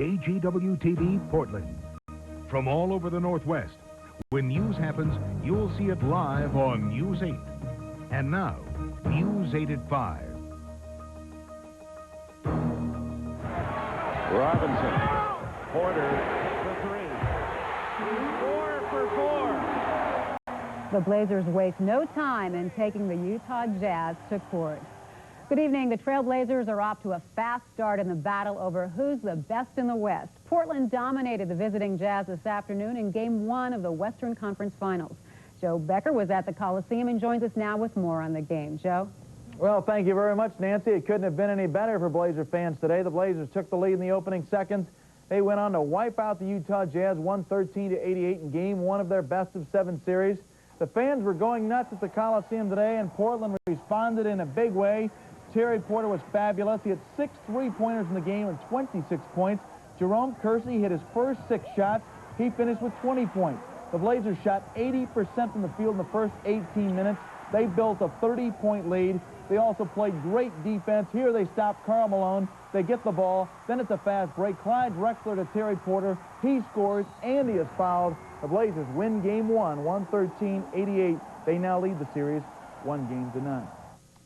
KGW TV, Portland. From all over the Northwest, when news happens, you'll see it live on News 8. And now, News 8 at 5. Robinson. Porter for 3. 4 for 4. The Blazers waste no time in taking the Utah Jazz to court. Good evening. The Trailblazers are off to a fast start in the battle over who's the best in the West. Portland dominated the visiting Jazz this afternoon in Game 1 of the Western Conference Finals. Joe Becker was at the Coliseum and joins us now with more on the game. Joe? Well, thank you very much, Nancy. It couldn't have been any better for Blazer fans today. The Blazers took the lead in the opening seconds. They went on to wipe out the Utah Jazz 113-88 in Game 1 of their best-of-7 series. The fans were going nuts at the Coliseum today, and Portland responded in a big way. Terry Porter was fabulous. He had 6 3-pointers in the game and 26 points. Jerome Kersey hit his first 6 shots. He finished with 20 points. The Blazers shot 80% from the field in the first 18 minutes. They built a 30-point lead. They also played great defense. Here they stopped Karl Malone. They get the ball. Then it's a fast break. Clyde Drexler to Terry Porter. He scores, and he is fouled. The Blazers win Game 1, 113-88. They now lead the series 1-0.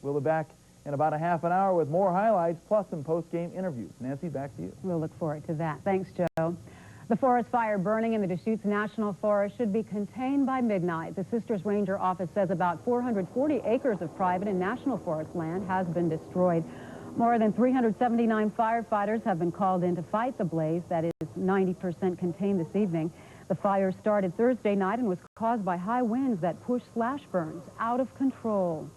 We'll be back in about a half an hour with more highlights plus some post-game interviews. Nancy, back to you. We'll look forward to that. Thanks, Joe. The forest fire burning in the Deschutes National Forest should be contained by midnight. The Sisters Ranger Office says about 440 acres of private and national forest land has been destroyed. More than 379 firefighters have been called in to fight the blaze that is 90% contained this evening. The fire started Thursday night and was caused by high winds that pushed slash burns out of control.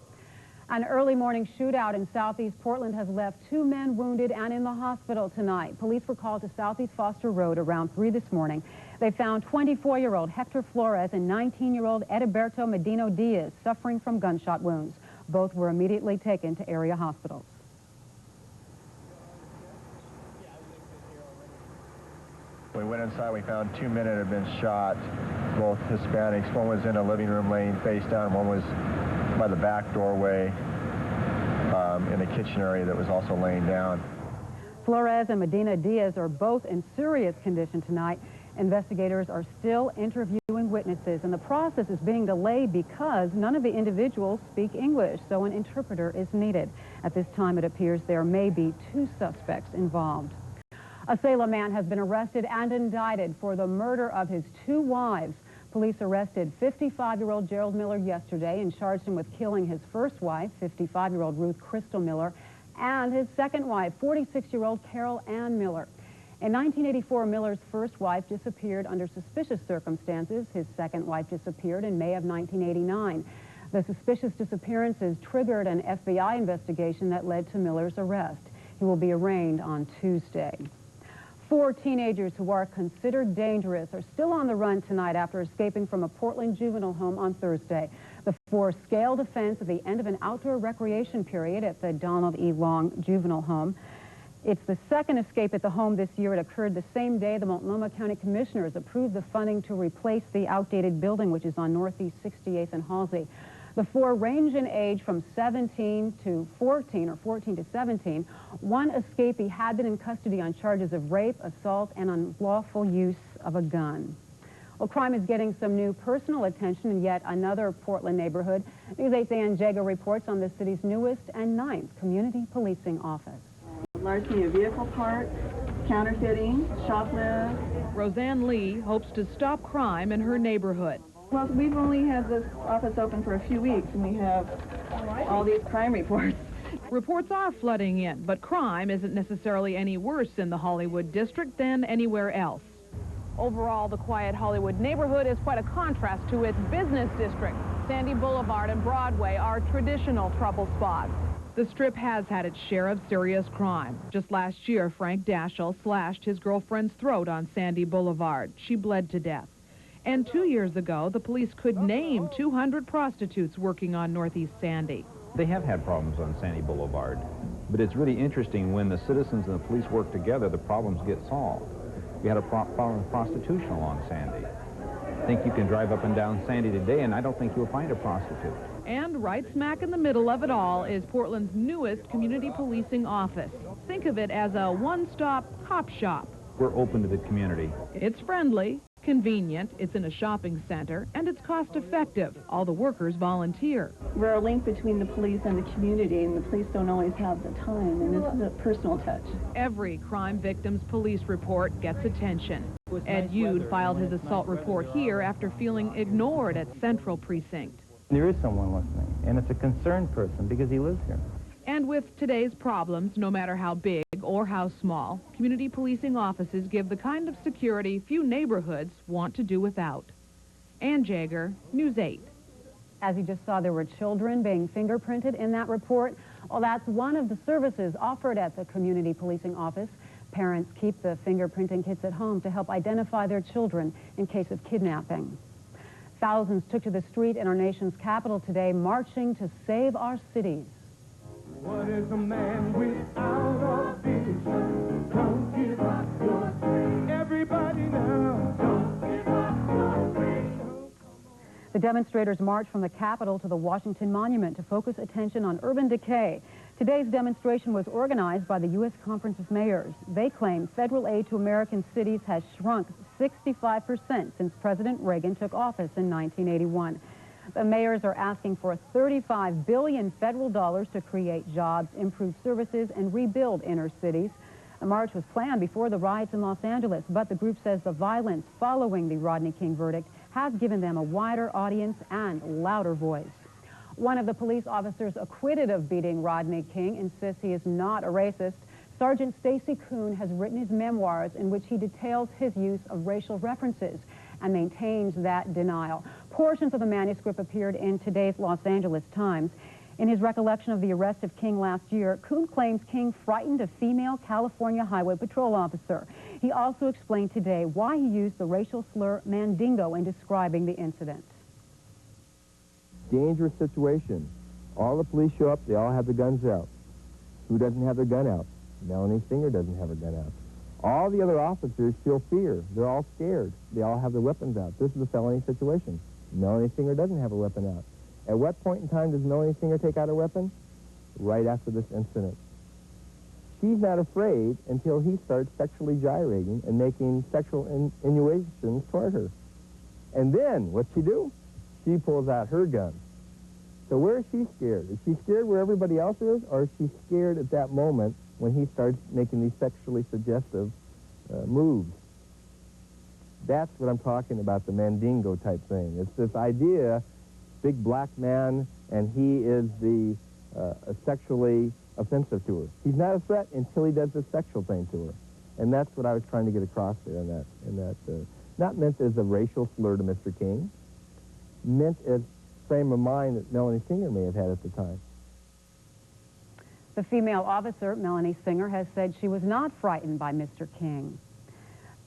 An early morning shootout in southeast Portland has left 2 men wounded and in the hospital tonight. Police were called to Southeast Foster Road around 3 this morning. They found 24-year-old Hector Flores and 19-year-old Ediberto Medino Diaz suffering from gunshot wounds. Both were immediately taken to area hospitals. We went inside, we found 2 men that had been shot, both Hispanics. One was in a living room laying face down, one was by the back doorway in the kitchen area that was also laying down. Flores and Medina Diaz are both in serious condition tonight. Investigators are still interviewing witnesses, and the process is being delayed because none of the individuals speak English, so an interpreter is needed. At this time, it appears there may be 2 suspects involved. A Salem man has been arrested and indicted for the murder of his 2 wives. Police arrested 55-year-old Gerald Miller yesterday and charged him with killing his first wife, 55-year-old Ruth Crystal Miller, and his second wife, 46-year-old Carol Ann Miller. In 1984, Miller's first wife disappeared under suspicious circumstances. His second wife disappeared in May of 1989. The suspicious disappearances triggered an FBI investigation that led to Miller's arrest. He will be arraigned on Tuesday. 4 teenagers who are considered dangerous are still on the run tonight after escaping from a Portland juvenile home on Thursday. The 4 scaled a fence at the end of an outdoor recreation period at the Donald E. Long Juvenile Home. It's the second escape at the home this year. It occurred the same day the Multnomah County Commissioners approved the funding to replace the outdated building, which is on Northeast 68th and Halsey. The 4 range in age from 17 to 14 or 14 to 17. One escapee had been in custody on charges of rape, assault, and unlawful use of a gun. Well, crime is getting some new personal attention in yet another Portland neighborhood. News 8's Ann Jago reports on the city's newest and 9th community policing office. Larceny of vehicle parts, counterfeiting, shoplift. Roseanne Lee hopes to stop crime in her neighborhood. Well, we've only had this office open for a few weeks, and we have all these crime reports. Reports are flooding in, but crime isn't necessarily any worse in the Hollywood district than anywhere else. Overall, the quiet Hollywood neighborhood is quite a contrast to its business district. Sandy Boulevard and Broadway are traditional trouble spots. The Strip has had its share of serious crime. Just last year, Frank Daschle slashed his girlfriend's throat on Sandy Boulevard. She bled to death. And 2 years ago, the police could name 200 prostitutes working on Northeast Sandy. They have had problems on Sandy Boulevard, but it's really interesting when the citizens and the police work together, the problems get solved. We had a problem with prostitution along Sandy. I think you can drive up and down Sandy today, and I don't think you'll find a prostitute. And right smack in the middle of it all is Portland's newest community policing office. Think of it as a one-stop cop shop. We're open to the community. It's friendly, convenient, it's in a shopping center, and it's cost-effective. All the workers volunteer. We're a link between the police and the community, and the police don't always have the time, and this is a personal touch. Every crime victim's police report gets attention. Ed Yude filed his assault report here after feeling ignored at Central Precinct. There is someone listening, and it's a concerned person because he lives here. And with today's problems, no matter how big or how small, community policing offices give the kind of security few neighborhoods want to do without. Ann Jager, News 8. As you just saw, there were children being fingerprinted in that report. Well, that's one of the services offered at the community policing office. Parents keep the fingerprinting kits at home to help identify their children in case of kidnapping. Thousands took to the street in our nation's capital today, marching to save our cities. What is a man without a vision? Don't give up your dream. Everybody now, don't give up your dream. The demonstrators marched from the Capitol to the Washington Monument to focus attention on urban decay. Today's demonstration was organized by the U.S. Conference of Mayors. They claim federal aid to American cities has shrunk 65% since President Reagan took office in 1981. The mayors are asking for $35 billion federal dollars to create jobs, improve services, and rebuild inner cities. The march was planned before the riots in Los Angeles, but the group says the violence following the Rodney King verdict has given them a wider audience and louder voice. One of the police officers acquitted of beating Rodney King insists he is not a racist. Sergeant Stacy Kuhn has written his memoirs in which he details his use of racial references and maintains that denial. Portions of the manuscript appeared in today's Los Angeles Times. In his recollection of the arrest of King last year, Kuhn claims King frightened a female California Highway Patrol officer. He also explained today why he used the racial slur mandingo in describing the incident. Dangerous situation. All the police show up, they all have their guns out. Who doesn't have their gun out? Melanie Singer doesn't have her gun out. All the other officers feel fear. They're all scared. They all have their weapons out. This is a felony situation. Melanie Singer doesn't have her weapon out. At what point in time does Melanie Singer take out her weapon? Right after this incident. She's not afraid until he starts sexually gyrating and making sexual insinuations toward her. And then, what's she do? She pulls out her gun. So where is she scared? Is she scared where everybody else is, or is she scared at that moment when he starts making these sexually suggestive moves? That's what I'm talking about, the mandingo type thing. It's this idea, big black man, and he is the sexually offensive to her. He's not a threat until he does this sexual thing to her. And that's what I was trying to get across there in that not meant as a racial slur to Mr. King, meant as frame of mind that Melanie Singer may have had at the time. The female officer, Melanie Singer, has said she was not frightened by Mr. King.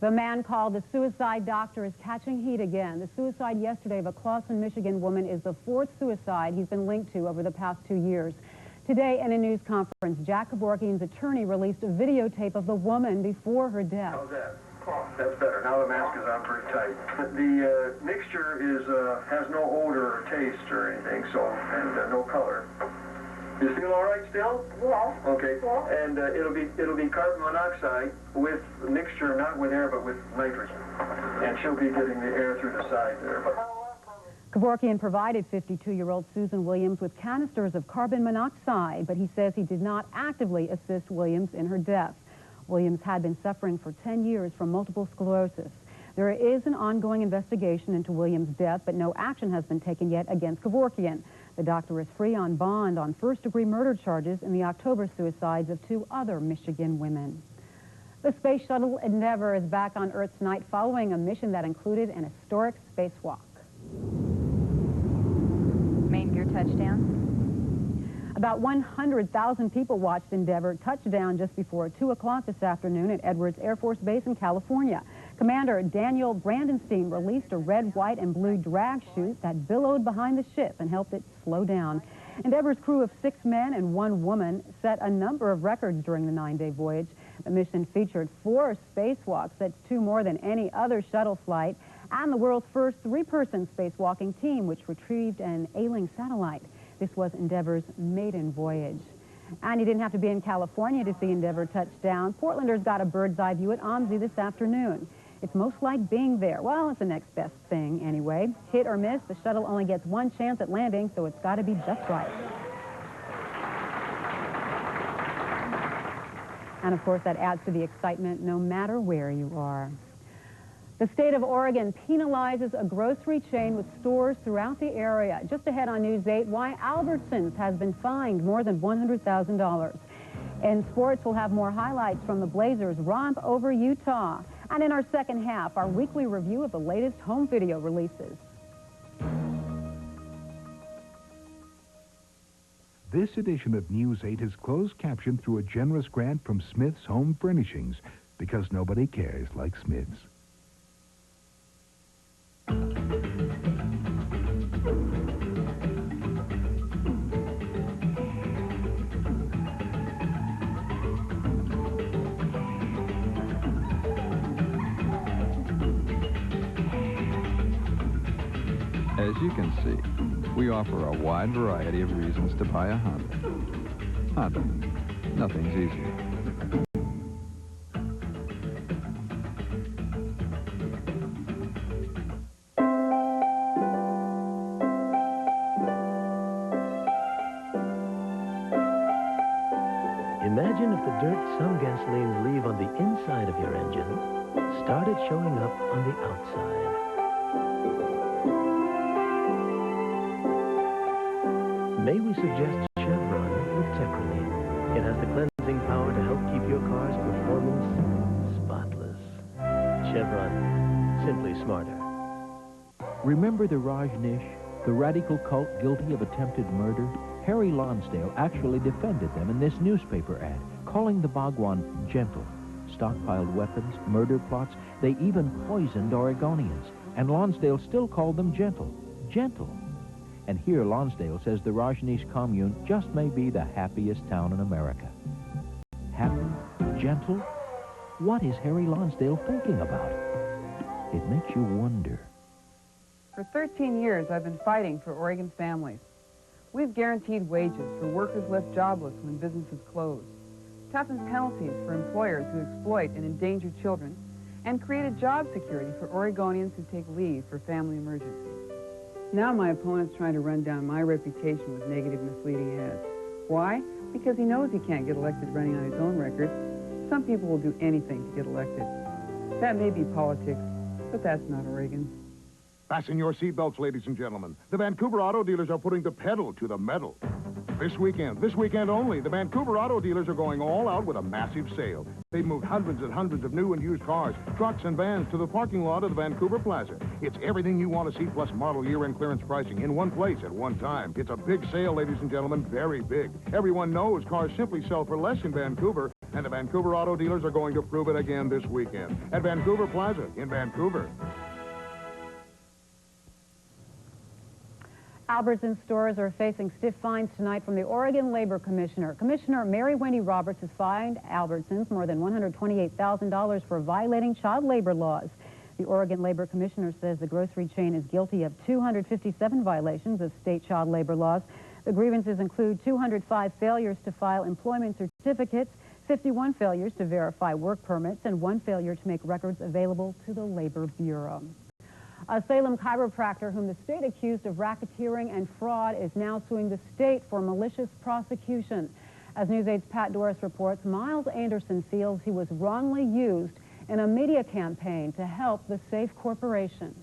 The man called the suicide doctor is catching heat again. The suicide yesterday of a Clawson, Michigan woman is the fourth suicide he's been linked to over the past 2 years. Today, in a news conference, Jack Kevorkian's attorney released a videotape of the woman before her death. How's that? That's better. Now the mask is on pretty tight. The mixture has no odor or taste or anything, so, and no color. You feel all right still? Yeah. Okay. Yeah. And it'll be carbon monoxide with mixture, not with air, but with nitrogen. And she'll be getting the air through the side there. Kevorkian provided 52-year-old Susan Williams with canisters of carbon monoxide, but he says he did not actively assist Williams in her death. Williams had been suffering for 10 years from multiple sclerosis. There is an ongoing investigation into Williams' death, but no action has been taken yet against Kevorkian. The doctor is free on bond on first-degree murder charges in the October suicides of 2 other Michigan women. The space shuttle Endeavour is back on Earth tonight following a mission that included an historic spacewalk. Main gear touchdown. About 100,000 people watched Endeavour touch down just before 2 o'clock this afternoon at Edwards Air Force Base in California. Commander Daniel Brandenstein released a red, white, and blue drag chute that billowed behind the ship and helped it slow down. Endeavour's crew of 6 men and 1 woman set a number of records during the 9-day voyage. The mission featured 4 spacewalks. That's 2 more than any other shuttle flight, and the world's first 3-person spacewalking team, which retrieved an ailing satellite. This was Endeavour's maiden voyage. And you didn't have to be in California to see Endeavour touch down. Portlanders got a bird's eye view at OMSI this afternoon. It's most like being there. Well, it's the next best thing anyway. Hit or miss, the shuttle only gets one chance at landing, so it's got to be just right. And of course, that adds to the excitement no matter where you are. The state of Oregon penalizes a grocery chain with stores throughout the area. Just ahead on News 8, why Albertsons has been fined more than $100,000. In sports, we'll have more highlights from the Blazers' romp over Utah. And in our second half, our weekly review of the latest home video releases. This edition of News 8 is closed captioned through a generous grant from Smith's Home Furnishings, because nobody cares like Smith's. As you can see, we offer a wide variety of reasons to buy a Honda. Honda. Nothing's easier. Imagine if the dirt some gasolines leave on the inside of your engine started showing up on the outside. May we suggest Chevron with Tetraline. It has the cleansing power to help keep your car's performance spotless. Chevron, simply smarter. Remember the Rajneesh, the radical cult guilty of attempted murder? Harry Lonsdale actually defended them in this newspaper ad, calling the Bhagwan gentle. Stockpiled weapons, murder plots, they even poisoned Oregonians. And Lonsdale still called them gentle. Gentle. And here Lonsdale says the Rajneesh commune just may be the happiest town in America. Happy? Gentle? What is Harry Lonsdale thinking about? It makes you wonder. For 13 years, I've been fighting for Oregon's families. We've guaranteed wages for workers left jobless when businesses close, toughened penalties for employers who exploit and endanger children, and created job security for Oregonians who take leave for family emergencies. Now my opponent's trying to run down my reputation with negative, misleading ads. Why? Because he knows he can't get elected running on his own record. Some people will do anything to get elected. That may be politics, but that's not Oregon. Fasten your seatbelts, ladies and gentlemen. The Vancouver auto dealers are putting the pedal to the metal. This weekend only, the Vancouver auto dealers are going all out with a massive sale. They've moved hundreds and hundreds of new and used cars, trucks, and vans to the parking lot of the Vancouver Plaza. It's everything you want to see, plus model year and clearance pricing in one place at one time. It's a big sale, ladies and gentlemen, very big. Everyone knows cars simply sell for less in Vancouver, and the Vancouver auto dealers are going to prove it again this weekend at Vancouver Plaza in Vancouver. Albertsons stores are facing stiff fines tonight from the Oregon Labor Commissioner. Commissioner Mary Wendy Roberts has fined Albertsons more than $128,000 for violating child labor laws. The Oregon Labor Commissioner says the grocery chain is guilty of 257 violations of state child labor laws. The grievances include 205 failures to file employment certificates, 51 failures to verify work permits, and 1 failure to make records available to the Labor Bureau. A Salem chiropractor whom the state accused of racketeering and fraud is now suing the state for malicious prosecution. As News 8's Pat Doris reports, Miles Anderson feels he was wrongly used in a media campaign to help the SAFE Corporation.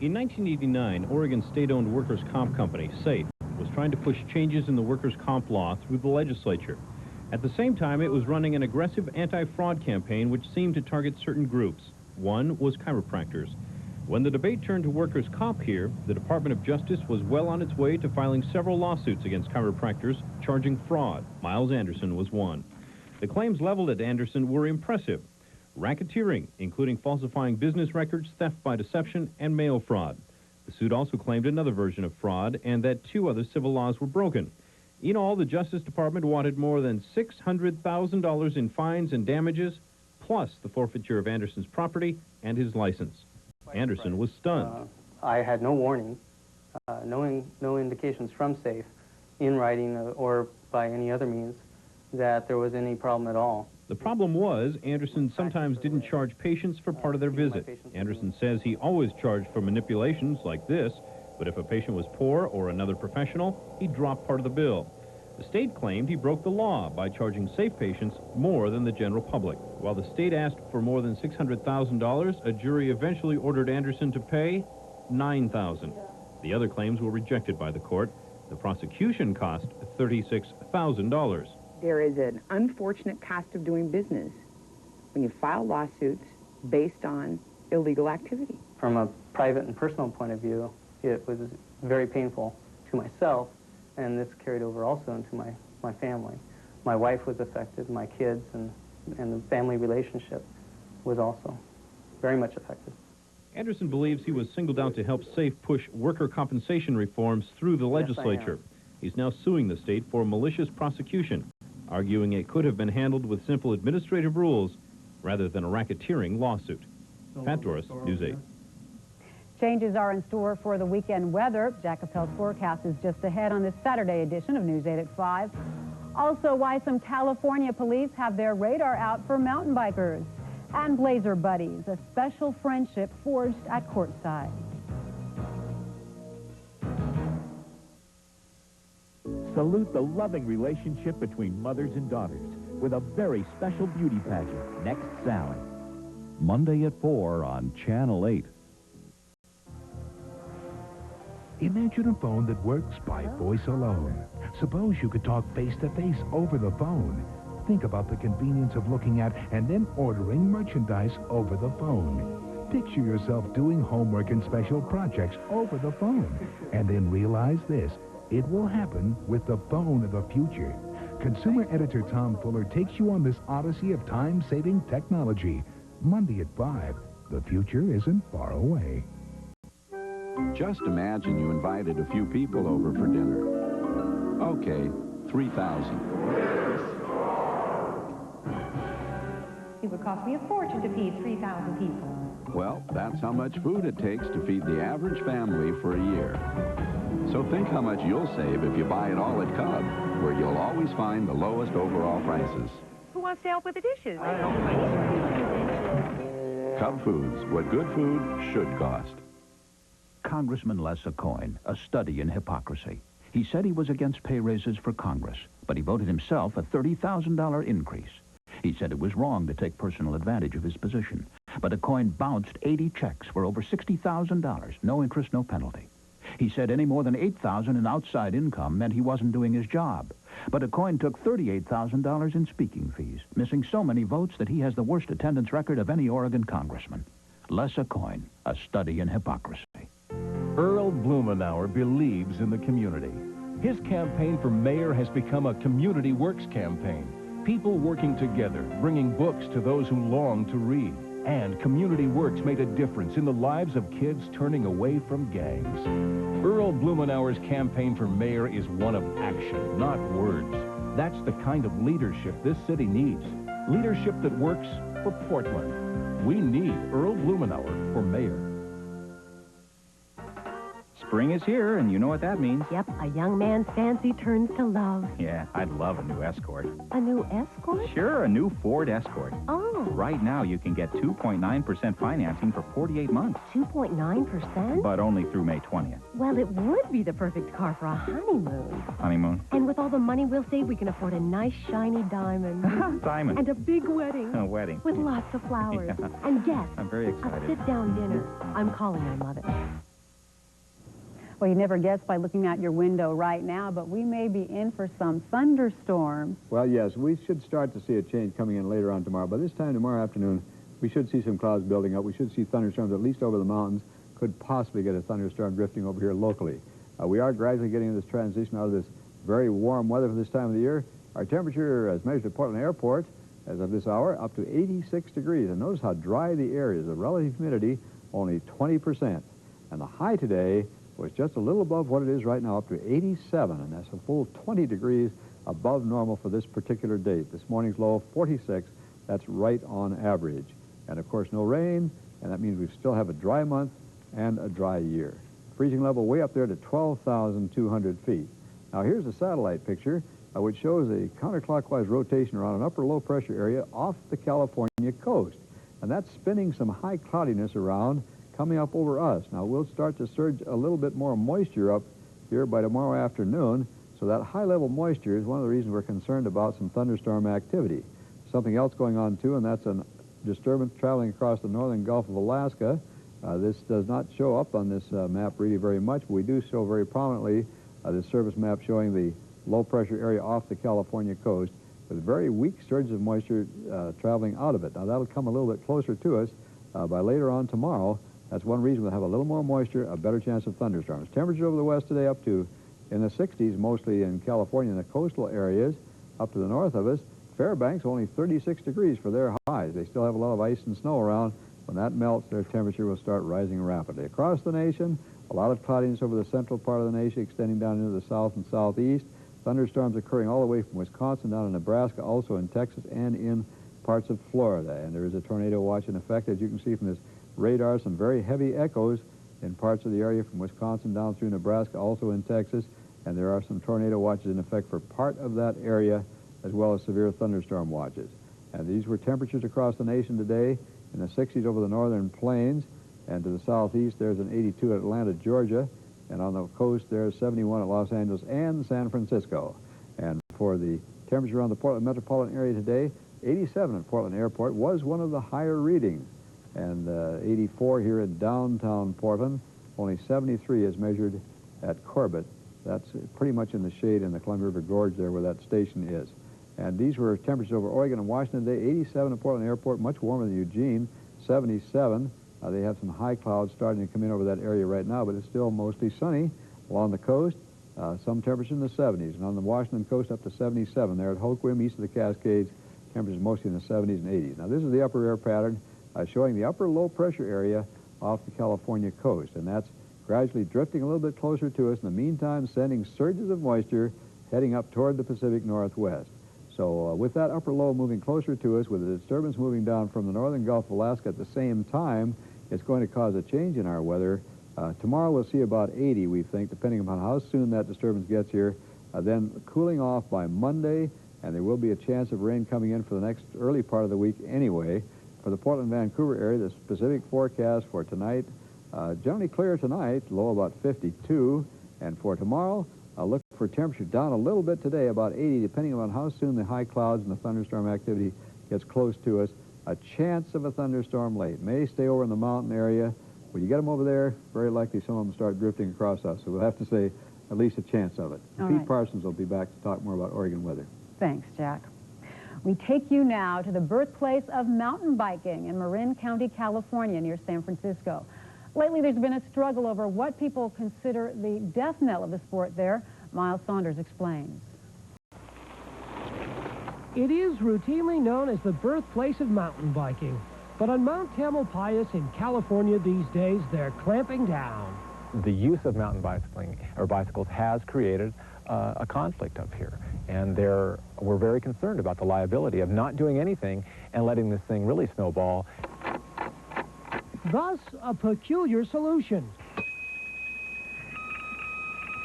In 1989, Oregon state-owned workers' comp company, SAFE, was trying to push changes in the workers' comp law through the legislature. At the same time, it was running an aggressive anti-fraud campaign which seemed to target certain groups. One was chiropractors. When the debate turned to workers' comp here, the Department of Justice was well on its way to filing several lawsuits against chiropractors charging fraud. Miles Anderson was one. The claims leveled at Anderson were impressive. Racketeering, including falsifying business records, theft by deception, and mail fraud. The suit also claimed another version of fraud and that 2 other civil laws were broken. In all, the Justice Department wanted more than $600,000 in fines and damages, plus the forfeiture of Anderson's property and his license. Anderson was stunned. I had no warning, no indications from SAFE in writing or by any other means that there was any problem at all. The problem was Anderson sometimes didn't charge patients for part of their visit. Anderson says he always charged for manipulations like this, but if a patient was poor or another professional, he dropped part of the bill. The state claimed he broke the law by charging safe patients more than the general public. While the state asked for more than $600,000, a jury eventually ordered Anderson to pay $9,000. The other claims were rejected by the court. The prosecution cost $36,000. There is an unfortunate cost of doing business when you file lawsuits based on illegal activity. From a private and personal point of view, it was very painful to myself, and this carried over also into my family. My wife was affected, my kids, and the family relationship was also very much affected. Anderson believes he was singled out to help SAFE push worker compensation reforms through the legislature. He's now suing the state for malicious prosecution, arguing it could have been handled with simple administrative rules rather than a racketeering lawsuit. Pat Doris, News 8. Changes are in store for the weekend weather. Jack Appel's forecast is just ahead on this Saturday edition of News 8 at 5. Also, why some California police have their radar out for mountain bikers. And Blazer Buddies, a special friendship forged at courtside. Salute the loving relationship between mothers and daughters with a very special beauty pageant next Sally. Monday at 4 on Channel 8. Imagine a phone that works by voice alone. Suppose you could talk face-to-face over the phone. Think about the convenience of looking at and then ordering merchandise over the phone. Picture yourself doing homework and special projects over the phone. And then realize this, it will happen with the phone of the future. Consumer editor Tom Fuller takes you on this odyssey of time-saving technology. Monday at 5. The future isn't far away. Just imagine you invited a few people over for dinner. Okay, 3,000. It would cost me a fortune to feed 3,000 people. Well, that's how much food it takes to feed the average family for a year. So think how much you'll save if you buy it all at Cub, where you'll always find the lowest overall prices. Who wants to help with the dishes? Cub Foods, what good food should cost. Congressman Les Aucoin, a study in hypocrisy. He said he was against pay raises for Congress, but he voted himself a $30,000 increase. He said it was wrong to take personal advantage of his position, but Aucoin bounced 80 checks for over $60,000, no interest, no penalty. He said any more than $8,000 in outside income meant he wasn't doing his job. But Aucoin took $38,000 in speaking fees, missing so many votes that he has the worst attendance record of any Oregon congressman. Les Aucoin, a study in hypocrisy. Earl Blumenauer believes in the community. His campaign for mayor has become a community works campaign. People working together, bringing books to those who long to read. And Community Works made a difference in the lives of kids turning away from gangs. Earl Blumenauer's campaign for mayor is one of action, not words. That's the kind of leadership this city needs. Leadership that works for Portland. We need Earl Blumenauer for mayor. Spring is here, and you know what that means. Yep, a young man's fancy turns to love. Yeah, I'd love a new Escort. A new Escort? Sure, a new Ford Escort. Oh. Right now, you can get 2.9% financing for 48 months. 2.9%? But only through May 20th. Well, it would be the perfect car for a honeymoon. Honeymoon? And with all the money we'll save, we can afford a nice, shiny diamond. Diamond. And a big wedding. A wedding. With lots of flowers. Yeah. And yes, I'm very excited. a sit-down dinner. I'm calling my mother. Well, you never guess by looking out your window right now, but we may be in for some thunderstorms. Well, yes, we should start to see a change coming in later on tomorrow. By this time tomorrow afternoon, we should see some clouds building up. We should see thunderstorms at least over the mountains. Could possibly get a thunderstorm drifting over here locally. We are gradually getting this transition out of this very warm weather for this time of the year. Our temperature, as measured at Portland Airport, as of this hour, up to 86 degrees. And notice how dry the air is. The relative humidity, only 20%. And the high today was just a little above what it is right now, up to 87, and that's a full 20 degrees above normal for this particular date. This morning's low, 46. That's right on average. And, of course, no rain, and that means we still have a dry month and a dry year. Freezing level way up there to 12,200 feet. Now, here's a satellite picture which shows a counterclockwise rotation around an upper low pressure area off the California coast. And that's spinning some high cloudiness around coming up over us. Now, we'll start to surge a little bit more moisture up here by tomorrow afternoon. So that high-level moisture is one of the reasons we're concerned about some thunderstorm activity. Something else going on, too, and that's a disturbance traveling across the northern Gulf of Alaska. This does not show up on this map really very much, but we do show very prominently this surface map showing the low-pressure area off the California coast with very weak surges of moisture traveling out of it. Now, that'll come a little bit closer to us by later on tomorrow. That's one reason we'll have a little more moisture, a better chance of thunderstorms. Temperatures over the west today up to in the 60s, mostly in California, in the coastal areas, up to the north of us. Fairbanks, only 36 degrees for their highs. They still have a lot of ice and snow around. When that melts, their temperature will start rising rapidly. Across the nation, a lot of cloudiness over the central part of the nation, extending down into the south and southeast. Thunderstorms occurring all the way from Wisconsin down to Nebraska, also in Texas and in parts of Florida. And there is a tornado watch in effect, as you can see from this radar, some very heavy echoes in parts of the area from Wisconsin down through Nebraska, also in Texas. And there are some tornado watches in effect for part of that area, as well as severe thunderstorm watches. And these were temperatures across the nation today in the 60s over the northern plains, and to the southeast there's an 82 at Atlanta, Georgia, and on the coast there's 71 at Los Angeles and San Francisco. And for the temperature around the Portland metropolitan area today, 87 at Portland Airport was one of the higher readings, and 84 here in downtown Portland. Only 73 is measured at Corbett. That's pretty much in the shade in the Columbia River Gorge there where that station is. And these were temperatures over Oregon and Washington today. 87 at Portland Airport, much warmer than Eugene. 77. They have some high clouds starting to come in over that area right now, but it's still mostly sunny along the coast. Some temperature in the 70s. And on the Washington coast up to 77. There at Hoquiam, east of the Cascades, temperatures mostly in the 70s and 80s. Now, this is the upper air pattern showing the upper low pressure area off the California coast. And that's gradually drifting a little bit closer to us. In the meantime, sending surges of moisture heading up toward the Pacific Northwest. So with that upper low moving closer to us, with the disturbance moving down from the northern Gulf of Alaska at the same time, it's going to cause a change in our weather. Tomorrow we'll see about 80, we think, depending upon how soon that disturbance gets here. Then cooling off by Monday, and there will be a chance of rain coming in for the next early part of the week anyway. For the Portland-Vancouver area, the specific forecast for tonight, generally clear tonight, low about 52. And for tomorrow, look for temperature down a little bit today, about 80, depending on how soon the high clouds and the thunderstorm activity gets close to us. A chance of a thunderstorm late. May stay over in the mountain area. When you get them over there, very likely some of them start drifting across us. So we'll have to say at least a chance of it. Pete Parsons will be back to talk more about Oregon weather. Thanks, Jack. We take you now to the birthplace of mountain biking in Marin County, California, near San Francisco. Lately, there's been a struggle over what people consider the death knell of the sport there. Miles Saunders explains. It is routinely known as the birthplace of mountain biking. But on Mount Tamalpais in California these days, they're clamping down. The use of mountain bicycling or bicycles has created a conflict up here. And we're very concerned about the liability of not doing anything and letting this thing really snowball. Thus, a peculiar solution.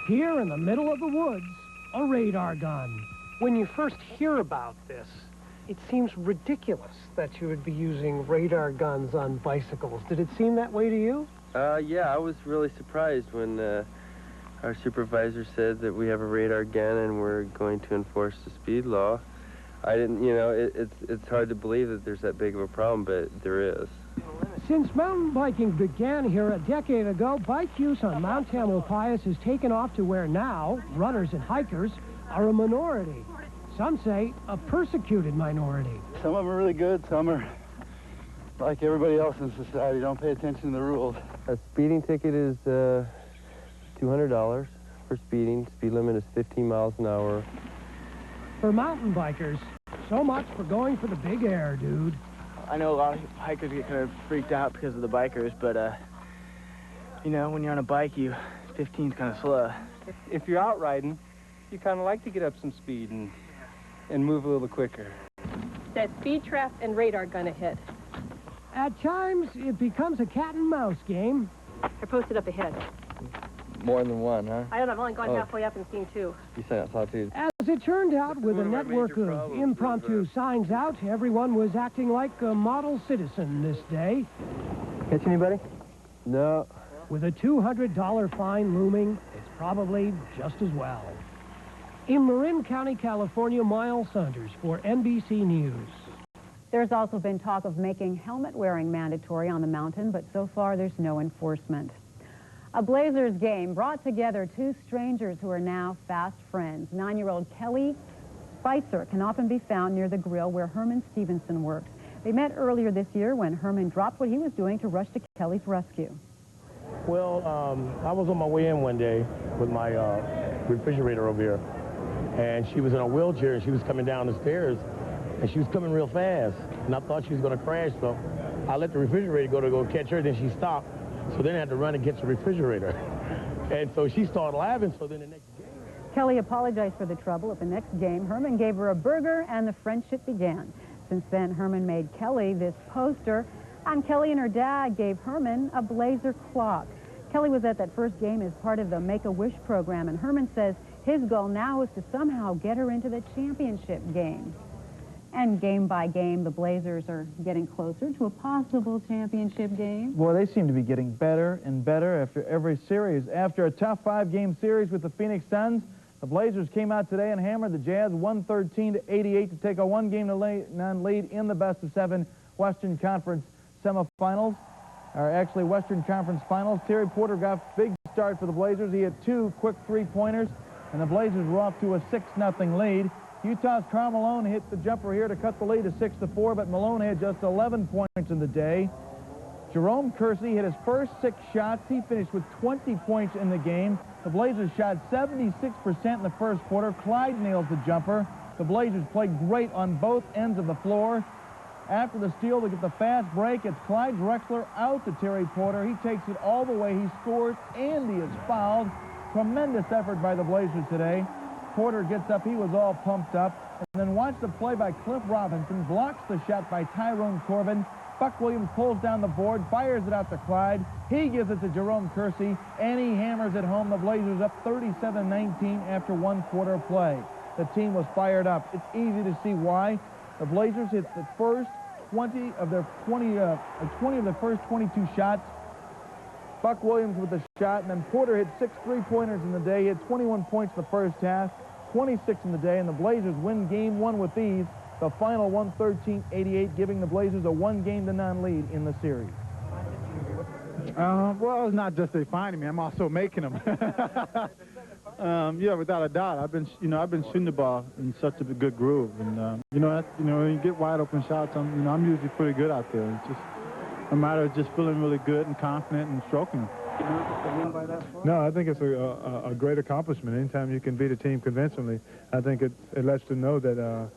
Here in the middle of the woods, a radar gun. When you first hear about this, it seems ridiculous that you would be using radar guns on bicycles. Did it seem that way to you? Yeah, I was really surprised when our supervisor said that we have a radar gun and we're going to enforce the speed law. I didn't, you know, it's hard to believe that there's that big of a problem, but there is. Since mountain biking began here a decade ago, bike use on Mount Tamalpais has taken off to where now runners and hikers are a minority. Some say a persecuted minority. Some of them are really good, some are like everybody else in society, don't pay attention to the rules. A speeding ticket is $200 for speeding. Speed limit is 15 miles an hour. For mountain bikers, so much for going for the big air, dude. I know a lot of hikers get kind of freaked out because of the bikers, but, you know, when you're on a bike, 15's kind of slow. If you're out riding, you kind of like to get up some speed and move a little quicker. That speed trap and radar gun ahead. At times, it becomes a cat and mouse game. I posted up ahead. More than one, huh? I don't know, I've only gone halfway up and seen two. You saw two. As As it turned out, with a network of impromptu signs out, everyone was acting like a model citizen this day. Catch anybody? No. With a $200 fine looming, it's probably just as well. In Marin County, California, Miles Saunders for NBC News. There's also been talk of making helmet wearing mandatory on the mountain, but so far there's no enforcement. A Blazers game brought together two strangers who are now fast friends. 9-year-old Kelly Spicer can often be found near the grill where Herman Stevenson works. They met earlier this year when Herman dropped what he was doing to rush to Kelly's rescue. Well, I was on my way in one day with my refrigerator over here, and she was in a wheelchair, and she was coming down the stairs, and she was coming real fast, and I thought she was going to crash, so I let the refrigerator go catch her, then she stopped. So then I had to run and get the refrigerator. And so she started laughing, so then the next game... Kelly apologized for the trouble. At the next game, Herman gave her a burger and the friendship began. Since then, Herman made Kelly this poster, and Kelly and her dad gave Herman a Blazer clock. Kelly was at that first game as part of the Make-A-Wish program, and Herman says his goal now is to somehow get her into the championship game. And game by game, the Blazers are getting closer to a possible championship game. Boy, they seem to be getting better and better after every series. After a tough 5-game series with the Phoenix Suns, the Blazers came out today and hammered the Jazz 113-88 to take a 1-game-to-none lead in the best-of-7 Western Conference semifinals, or actually Western Conference finals. Terry Porter got a big start for the Blazers. He had 2 quick 3-pointers, and the Blazers were off to a 6-0 lead. Utah's Karl Malone hit the jumper here to cut the lead to 6-4, but Malone had just 11 points in the day. Jerome Kersey hit his first 6 shots. He finished with 20 points in the game. The Blazers shot 76% in the first quarter. Clyde nails the jumper. The Blazers played great on both ends of the floor. After the steal, they get the fast break. It's Clyde Drexler out to Terry Porter. He takes it all the way. He scores, and he is fouled. Tremendous effort by the Blazers today. Porter gets up, he was all pumped up, and then watch the play by Cliff Robinson, blocks the shot by Tyrone Corbin. Buck Williams pulls down the board, fires it out to Clyde. He gives it to Jerome Kersey, and he hammers it home. The Blazers up 37-19 after 1 quarter of play. The team was fired up. It's easy to see why. The Blazers hit the first 20 of their first 22 shots. Buck Williams with the shot, and then Porter hit 6 3-pointers in the day. He had 21 points in the first half, 26 in the day, and the Blazers win game 1 with these. The final 113-88, giving the Blazers a 1-game-to-none lead in the series. Well, it's not just they finding me; I'm also making them. Yeah, without a doubt. I've been shooting the ball in such a good groove, and when you get wide open shots, I'm usually pretty good out there. It's just a matter of just feeling really good and confident and stroking. No, I think it's a great accomplishment. Anytime you can beat a team convincingly, I think it lets them know that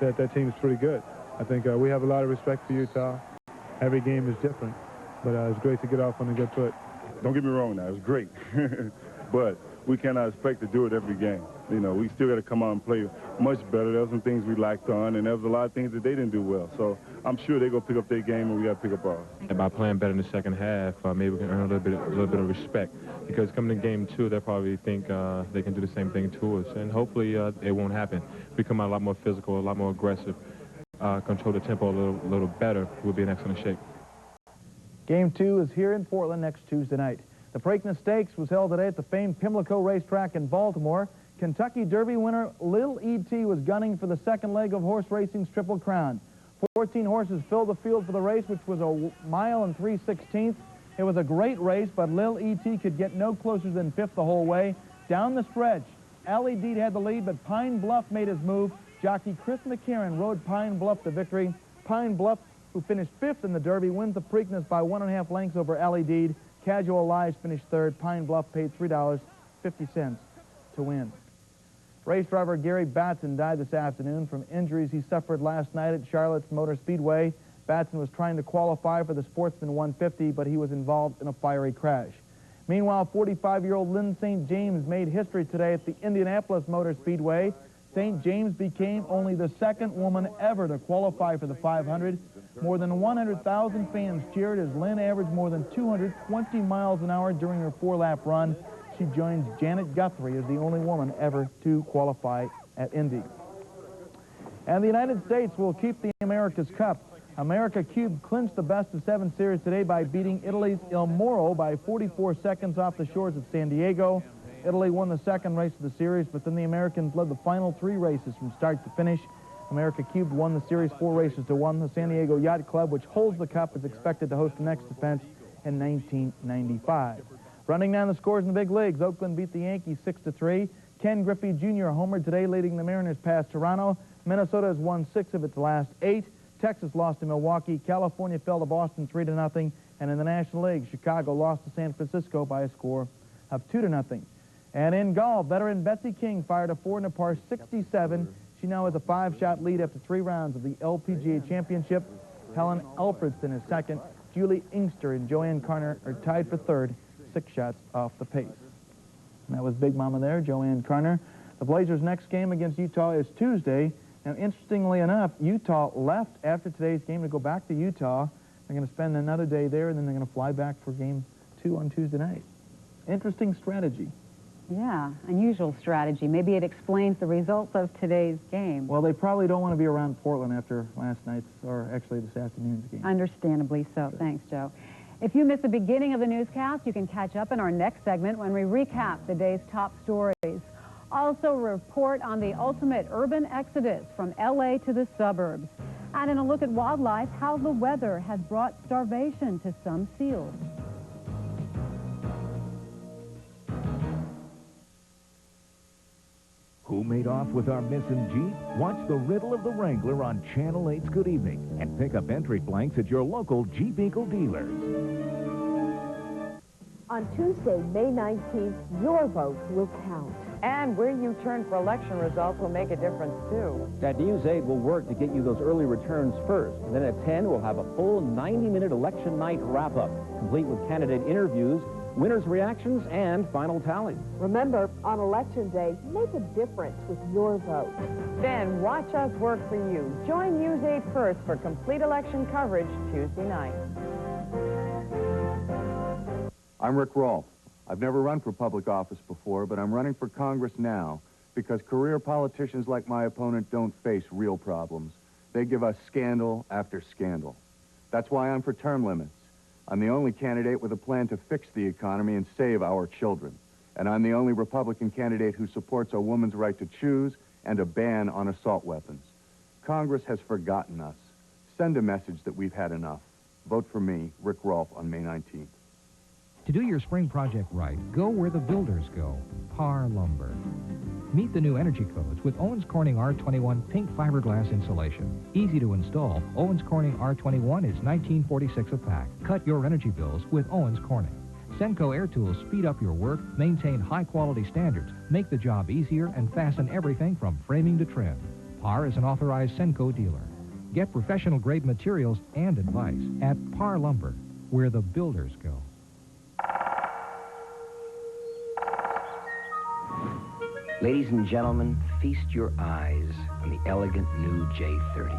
that team is pretty good. I think we have a lot of respect for Utah. Every game is different, but it's great to get off on a good foot. Don't get me wrong now, it's great. But we cannot expect to do it every game. We still got to come out and play much better. There were some things we lacked on, and there was a lot of things that they didn't do well. So I'm sure they're going to pick up their game, and we got to pick up ours. And by playing better in the second half, maybe we can earn a little bit of respect. Because coming to game 2, they'll probably think they can do the same thing to us. And hopefully it won't happen. If we come out a lot more physical, a lot more aggressive, control the tempo a little better, we'll be in excellent shape. Game 2 is here in Portland next Tuesday night. The Preakness Stakes was held today at the famed Pimlico Racetrack in Baltimore. Kentucky Derby winner Lil E.T. was gunning for the second leg of horse racing's Triple Crown. 14 horses filled the field for the race, which was a mile and 3/16. It was a great race, but Lil E.T. could get no closer than 5th the whole way. Down the stretch, Allie Deed had the lead, but Pine Bluff made his move. Jockey Chris McCarron rode Pine Bluff to victory. Pine Bluff, who finished 5th in the Derby, wins the Preakness by 1.5 lengths over Allie Deed. Casual Lies finished 3rd. Pine Bluff paid $3.50 to win. Race driver Gary Batson died this afternoon from injuries he suffered last night at Charlotte's Motor Speedway. Batson was trying to qualify for the Sportsman 150, but he was involved in a fiery crash. Meanwhile, 45-year-old Lynn St. James made history today at the Indianapolis Motor Speedway. St. James became only the 2nd woman ever to qualify for the 500. More than 100,000 fans cheered as Lynn averaged more than 220 miles an hour during her 4-lap run. She joins Janet Guthrie as the only woman ever to qualify at Indy. And the United States will keep the America's Cup. America Cube clinched the best-of-7 series today by beating Italy's Il Moro by 44 seconds off the shores of San Diego. Italy won the second race of the series, but then the Americans led the final 3 races from start to finish. America Cube won the series 4 races to 1. The San Diego Yacht Club, which holds the cup, is expected to host the next defense in 1995. Running down the scores in the big leagues, Oakland beat the Yankees 6-3. Ken Griffey Jr. homered today, leading the Mariners past Toronto. Minnesota has won 6 of its last 8. Texas lost to Milwaukee. California fell to Boston 3-0. And in the National League, Chicago lost to San Francisco by a score of 2-0. And in golf, veteran Betsy King fired a 4-par 67. She now has a 5-shot lead after 3 rounds of the LPGA Championship. Helen Alfredsson is second. Julie Inkster and Joanne Carner are tied for third, 6 shots off the pace. And that was Big Mama there, Joanne Carner. The Blazers' next game against Utah is Tuesday. Now, interestingly enough, Utah left after today's game to go back to Utah. They're going to spend another day there, and then they're going to fly back for Game 2 on Tuesday night. Interesting strategy. Yeah, unusual strategy. Maybe it explains the results of today's game. Well, they probably don't want to be around Portland after last night's, or actually this afternoon's game. Understandably so. Thanks, Joe. If you missed the beginning of the newscast, you can catch up in our next segment when we recap the day's top stories. Also, report on the ultimate urban exodus from L.A. to the suburbs. And in a look at wildlife, how the weather has brought starvation to some seals. Who made off with our missing Jeep? Watch The Riddle of the Wrangler on Channel 8's Good Evening and pick up entry blanks at your local Jeep Eagle dealers. On Tuesday, May 19th, your vote will count. And where you turn for election results will make a difference, too. That News 8 will work to get you those early returns first. And then at 10, we'll have a full 90-minute election night wrap-up, complete with candidate interviews, winners' reactions, and final tally. Remember, on Election Day, make a difference with your vote. Then watch us work for you. Join News 8 first for complete election coverage Tuesday night. I'm Rick Rolfe. I've never run for public office before, but I'm running for Congress now because career politicians like my opponent don't face real problems. They give us scandal after scandal. That's why I'm for term limits. I'm the only candidate with a plan to fix the economy and save our children. And I'm the only Republican candidate who supports a woman's right to choose and a ban on assault weapons. Congress has forgotten us. Send a message that we've had enough. Vote for me, Rick Rolfe, on May 19th. To do your spring project right, go where the builders go, Parr Lumber. Meet the new energy codes with Owens Corning R21 pink fiberglass insulation. Easy to install, Owens Corning R21 is $19.46 a pack. Cut your energy bills with Owens Corning. Senco Air Tools speed up your work, maintain high-quality standards, make the job easier, and fasten everything from framing to trim. Parr is an authorized Senco dealer. Get professional-grade materials and advice at Parr Lumber, where the builders go. Ladies and gentlemen, feast your eyes on the elegant new J30.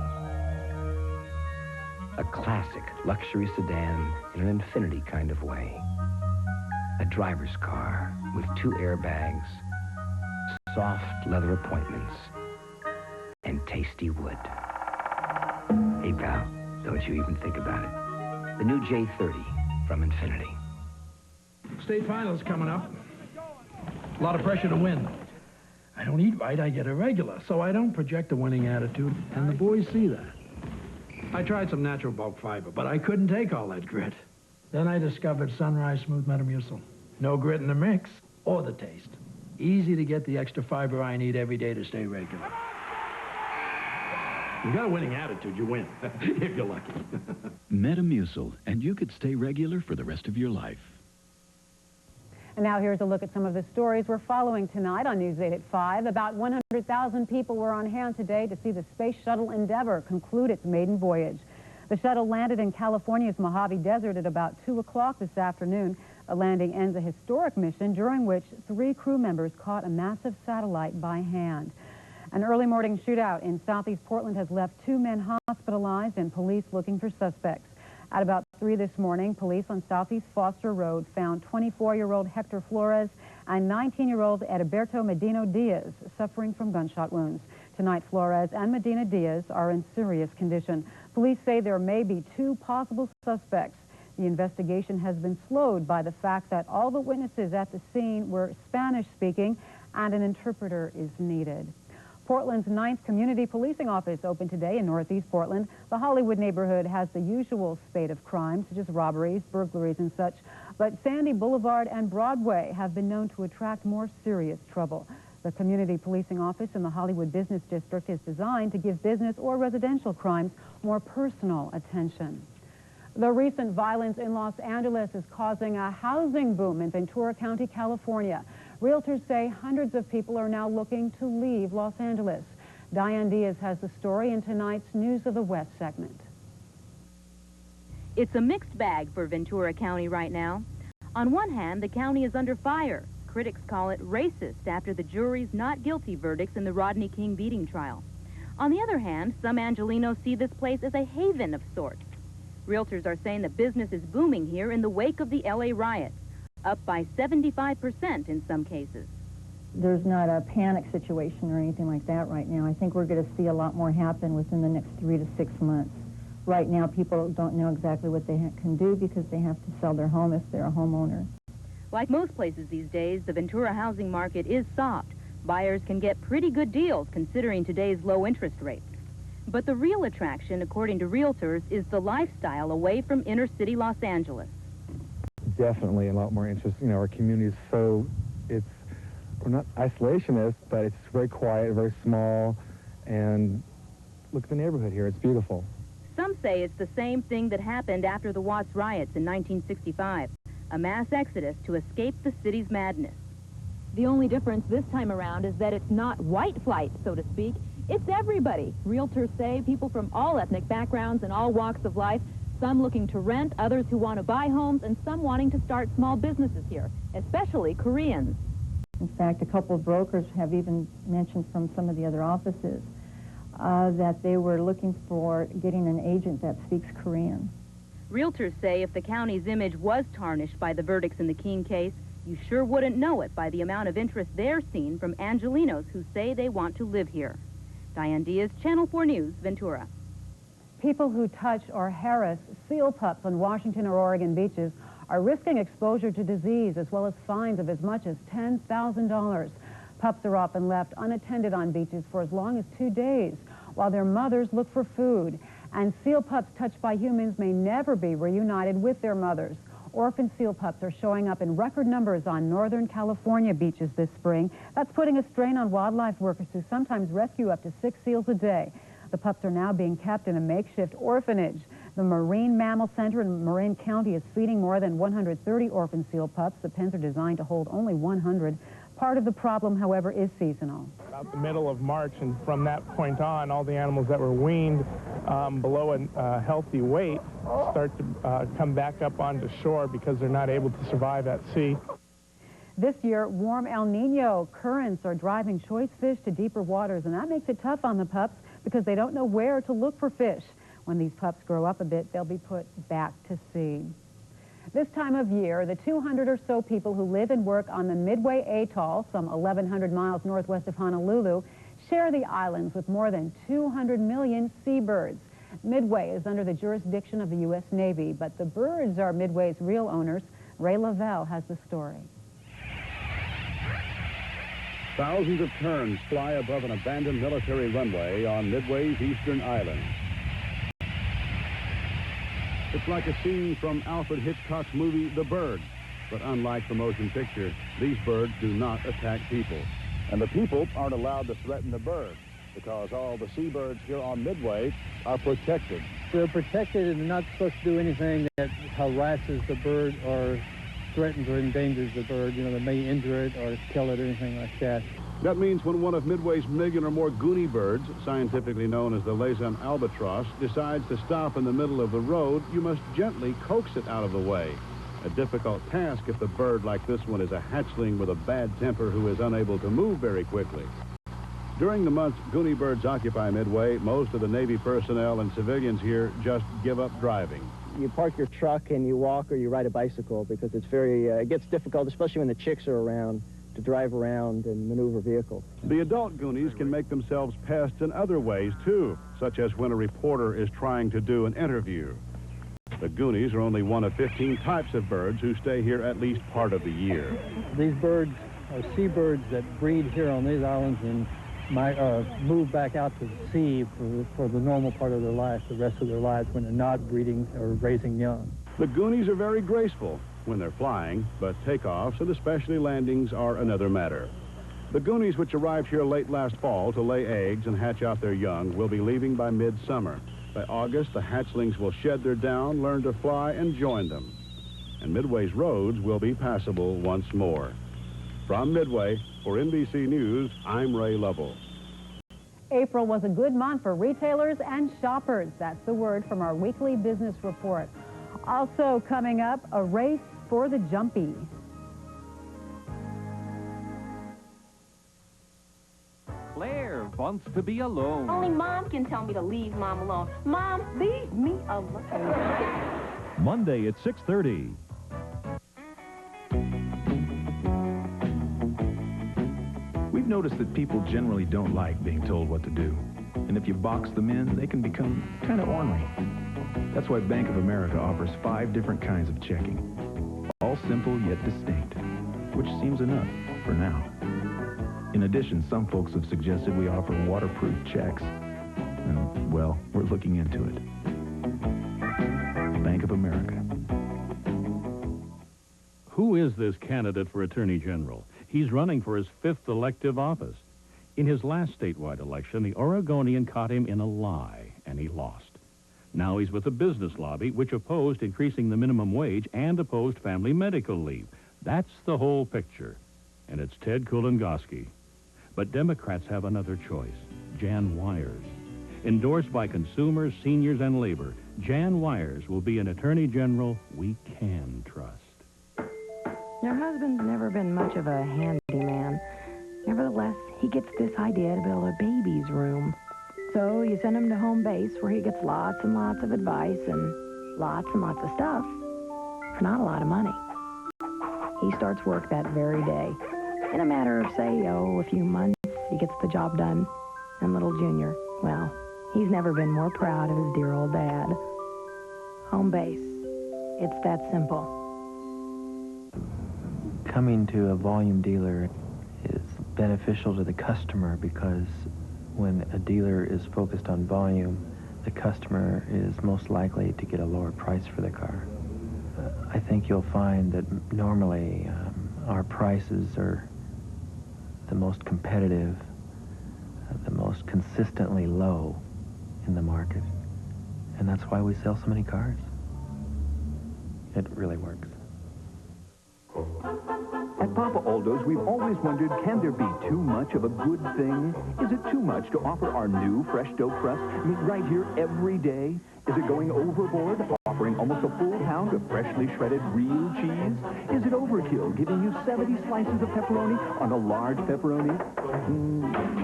A classic luxury sedan in an infinity kind of way. A driver's car with 2 airbags, soft leather appointments, and tasty wood. Hey, pal, don't you even think about it. The new J30 from Infinity. State finals coming up. A lot of pressure to win. I don't eat right, I get irregular, so I don't project a winning attitude, and the boys see that. I tried some natural bulk fiber, but I couldn't take all that grit. Then I discovered Sunrise Smooth Metamucil. No grit in the mix or the taste. Easy to get the extra fiber I need every day to stay regular. You got a winning attitude, you win, if you're lucky. Metamucil, and you could stay regular for the rest of your life. And now here's a look at some of the stories we're following tonight on News 8 at 5. About 100,000 people were on hand today to see the Space Shuttle Endeavour conclude its maiden voyage. The shuttle landed in California's Mojave Desert at about 2 o'clock this afternoon. The landing ends a historic mission during which 3 crew members caught a massive satellite by hand. An early morning shootout in southeast Portland has left 2 men hospitalized and police looking for suspects. At about 3 this morning, police on Southeast Foster Road found 24-year-old Hector Flores and 19-year-old Edilberto Medina Diaz, suffering from gunshot wounds. Tonight, Flores and Medina Diaz are in serious condition. Police say there may be 2 possible suspects. The investigation has been slowed by the fact that all the witnesses at the scene were Spanish-speaking and an interpreter is needed. Portland's 9th Community Policing Office opened today in Northeast Portland. The Hollywood neighborhood has the usual spate of crimes, such as robberies, burglaries, and such. But Sandy Boulevard and Broadway have been known to attract more serious trouble. The Community Policing Office in the Hollywood Business District is designed to give business or residential crimes more personal attention. The recent violence in Los Angeles is causing a housing boom in Ventura County, California. Realtors say hundreds of people are now looking to leave Los Angeles. Diane Diaz has the story in tonight's News of the West segment. It's a mixed bag for Ventura County right now. On one hand, the county is under fire. Critics call it racist after the jury's not guilty verdicts in the Rodney King beating trial. On the other hand, some Angelenos see this place as a haven of sorts. Realtors are saying that business is booming here in the wake of the LA riots, up by 75% in some cases. There's not a panic situation or anything like that right now. I think we're going to see a lot more happen within the next 3 to 6 months. Right now, people don't know exactly what they can do because they have to sell their home if they're a homeowner. Like most places these days, the Ventura housing market is soft. Buyers can get pretty good deals considering today's low interest rates. But the real attraction, according to realtors, is the lifestyle away from inner city Los Angeles. Definitely a lot more interest. You know, our community is so, we're not isolationist, but it's very quiet, very small, and look at the neighborhood here. It's beautiful. Some say it's the same thing that happened after the Watts riots in 1965, a mass exodus to escape the city's madness. The only difference this time around is that it's not white flight, so to speak. It's everybody. Realtors say people from all ethnic backgrounds and all walks of life, some looking to rent, others who want to buy homes, and some wanting to start small businesses here, especially Koreans. In fact, a couple of brokers have even mentioned from some of the other offices that they were looking for getting an agent that speaks Korean. Realtors say if the county's image was tarnished by the verdicts in the King case, you sure wouldn't know it by the amount of interest they're seeing from Angelenos who say they want to live here. Diane Diaz, Channel 4 News, Ventura. People who touch or harass seal pups on Washington or Oregon beaches are risking exposure to disease as well as fines of as much as $10,000. Pups are often left unattended on beaches for as long as 2 days while their mothers look for food. And seal pups touched by humans may never be reunited with their mothers. Orphan seal pups are showing up in record numbers on Northern California beaches this spring. That's putting a strain on wildlife workers who sometimes rescue up to 6 seals a day. The pups are now being kept in a makeshift orphanage. The Marine Mammal Center in Marin County is feeding more than 130 orphan seal pups. The pens are designed to hold only 100. Part of the problem, however, is seasonal. About the middle of March, and from that point on, all the animals that were weaned below a healthy weight start to come back up onto shore because they're not able to survive at sea. This year, warm El Nino currents are driving choice fish to deeper waters, and that makes it tough on the pups because they don't know where to look for fish. When these pups grow up a bit, they'll be put back to sea. This time of year, the 200 or so people who live and work on the Midway Atoll, some 1,100 miles northwest of Honolulu, share the islands with more than 200 million seabirds. Midway is under the jurisdiction of the U.S. Navy, but the birds are Midway's real owners. Ray Lavelle has the story. Thousands of terns fly above an abandoned military runway on Midway's eastern islands. It's like a scene from Alfred Hitchcock's movie, The Bird. But unlike the motion picture, these birds do not attack people. And the people aren't allowed to threaten the birds because all the seabirds here on Midway are protected. They're protected and not supposed to do anything that harasses the bird or threatens or endangers the bird, that may injure it or kill it or anything like that. That means when one of Midway's million or more goonie birds, scientifically known as the Laysan albatross, decides to stop in the middle of the road, you must gently coax it out of the way. A difficult task if the bird like this one is a hatchling with a bad temper who is unable to move very quickly. During the months goonie birds occupy Midway, most of the Navy personnel and civilians here just give up driving. You park your truck and you walk or you ride a bicycle because it's it gets difficult, especially when the chicks are around. to drive around and maneuver vehicles. The adult Goonies can make themselves pests in other ways, too, such as when a reporter is trying to do an interview. The Goonies are only one of 15 types of birds who stay here at least part of the year. These birds are seabirds that breed here on these islands and might move back out to the sea for the normal part of their life, the rest of their lives, when they're not breeding or raising young. The Goonies are very graceful when they're flying, but takeoffs and especially landings are another matter. The Goonies, which arrived here late last fall to lay eggs and hatch out their young, will be leaving by midsummer. By August, the hatchlings will shed their down, learn to fly, and join them. And Midway's roads will be passable once more. From Midway, for NBC News, I'm Ray Lovell. April was a good month for retailers and shoppers. That's the word from our weekly business report. Also coming up, a race for the jumpy. Claire wants to be alone. Only Mom can tell me to leave Mom alone. Mom, leave me alone. Monday at 6:30. We've noticed that people generally don't like being told what to do. And if you box them in, they can become kind of ornery. That's why Bank of America offers 5 different kinds of checking. All simple yet distinct, which seems enough for now. In addition, some folks have suggested we offer waterproof checks. And, well, we're looking into it. Bank of America. Who is this candidate for Attorney General? He's running for his 5th elective office. In his last statewide election, the Oregonian caught him in a lie, and he lost. Now he's with a business lobby which opposed increasing the minimum wage and opposed family medical leave. That's the whole picture. And it's Ted Kulingoski. But Democrats have another choice, Jan Wyers. Endorsed by consumers, seniors, and labor, Jan Wyers will be an attorney general we can trust. Your husband's never been much of a handyman. Nevertheless, he gets this idea to build a baby's room. So you send him to home base where he gets lots and lots of advice and lots of stuff for not a lot of money. He starts work that very day. In a matter of, say, a few months, he gets the job done. And little Junior, well, he's never been more proud of his dear old dad. Home base. It's that simple. Coming to a volume dealer is beneficial to the customer because when a dealer is focused on volume, the customer is most likely to get a lower price for the car. I think you'll find that normally our prices are the most competitive, the most consistently low in the market. And that's why we sell so many cars. It really works. At Papa Aldo's, we've always wondered, can there be too much of a good thing? Is it too much to offer our new fresh dough crust meat right here every day? Is it going overboard, offering almost a full pound of freshly shredded real cheese? Is it overkill, giving you 70 slices of pepperoni on a large pepperoni?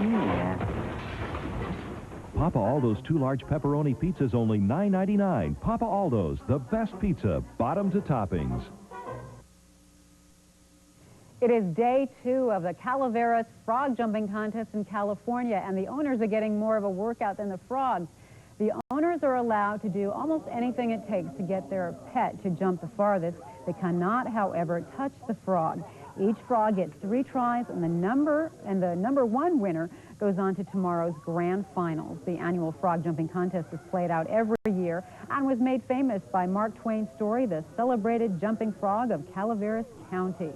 Yeah. Papa Aldo's 2 large pepperoni pizzas, only $9.99. Papa Aldo's, the best pizza, bottom to toppings. It is day 2 of the Calaveras frog jumping contest in California, and the owners are getting more of a workout than the frogs. The owners are allowed to do almost anything it takes to get their pet to jump the farthest. They cannot, however, touch the frog. Each frog gets 3 tries, and the number 1 winner goes on to tomorrow's grand finals. The annual frog jumping contest is played out every year and was made famous by Mark Twain's story, The Celebrated Jumping Frog of Calaveras County.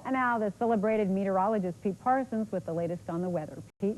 And now the celebrated meteorologist Pete Parsons with the latest on the weather. Pete?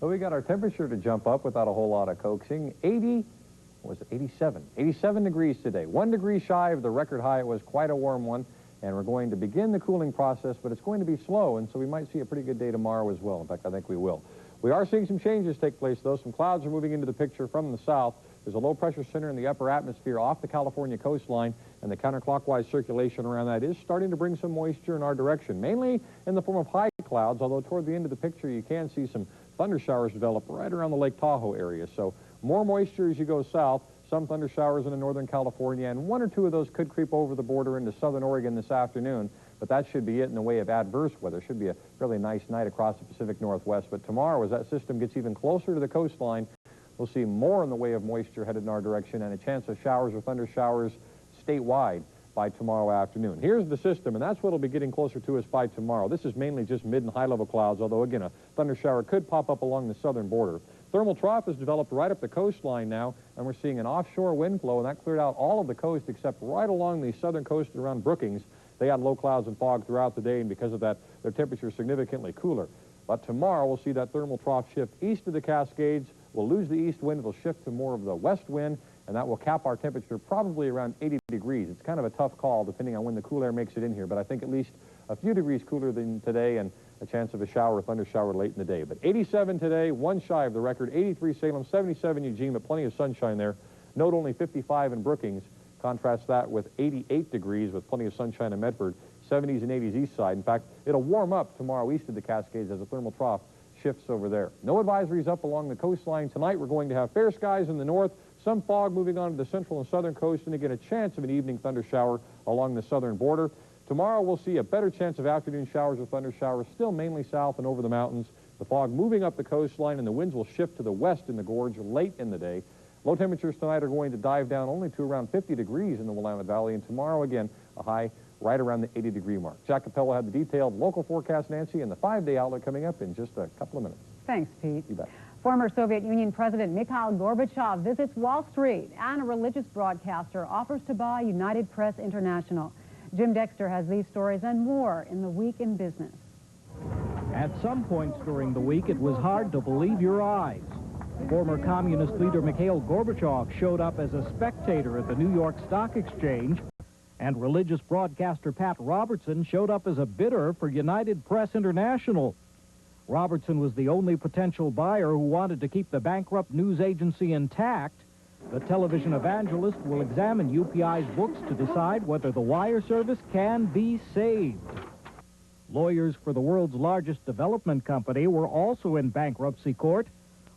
Well, we got our temperature to jump up without a whole lot of coaxing. 87 degrees today. 1 degree shy of the record high. It was quite a warm one. And we're going to begin the cooling process, but it's going to be slow, and so we might see a pretty good day tomorrow as well. In fact, I think we will. We are seeing some changes take place, though. Some clouds are moving into the picture from the south. There's a low-pressure center in the upper atmosphere off the California coastline, and the counterclockwise circulation around that is starting to bring some moisture in our direction, mainly in the form of high clouds, although toward the end of the picture you can see some thunder showers develop right around the Lake Tahoe area. So more moisture as you go south, some thunder showers into northern California, and 1 or 2 of those could creep over the border into southern Oregon this afternoon. But but that should be it in the way of adverse weather. Should be a fairly nice night across the Pacific Northwest. But tomorrow, as that system gets even closer to the coastline, we'll see more in the way of moisture headed in our direction and a chance of showers or thunder showers statewide by tomorrow afternoon. Here's the system, and that's what will be getting closer to us by tomorrow. This is mainly just mid and high-level clouds, although, again, a thunder shower could pop up along the southern border. Thermal trough has developed right up the coastline now, and we're seeing an offshore wind flow, and that cleared out all of the coast except right along the southern coast around Brookings. They had low clouds and fog throughout the day, and because of that, their temperature is significantly cooler. But tomorrow, we'll see that thermal trough shift east of the Cascades. We'll lose the east wind. It'll shift to more of the west wind, and that will cap our temperature probably around 80 degrees. It's kind of a tough call depending on when the cool air makes it in here, but I think at least a few degrees cooler than today and a chance of a shower or thunder shower late in the day. But 87 today, one shy of the record. 83 Salem, 77 Eugene, but plenty of sunshine there. Note only 55 in Brookings. Contrast that with 88 degrees with plenty of sunshine in Medford. 70s and 80s east side. In fact, it'll warm up tomorrow east of the Cascades as a thermal trough shifts over there. No advisories up along the coastline tonight. We're going to have fair skies in the north, some fog moving on to the central and southern coast, and again a chance of an evening thunder shower along the southern border. Tomorrow we'll see a better chance of afternoon showers or thunder showers, still mainly south and over the mountains. The fog moving up the coastline, and the winds will shift to the west in the gorge late in the day. Low temperatures tonight are going to dive down only to around 50 degrees in the Willamette Valley, and tomorrow again a high right around the 80-degree mark. Jack Capello had the detailed local forecast, Nancy, and the 5-day outlook coming up in just a couple of minutes. Thanks, Pete. You bet. Former Soviet Union President Mikhail Gorbachev visits Wall Street, and a religious broadcaster offers to buy United Press International. Jim Dexter has these stories and more in the Week in Business. At some points during the week, it was hard to believe your eyes. Former communist leader Mikhail Gorbachev showed up as a spectator at the New York Stock Exchange, and religious broadcaster Pat Robertson showed up as a bidder for United Press International. Robertson was the only potential buyer who wanted to keep the bankrupt news agency intact. The television evangelist will examine UPI's books to decide whether the wire service can be saved. Lawyers for the world's largest development company were also in bankruptcy court.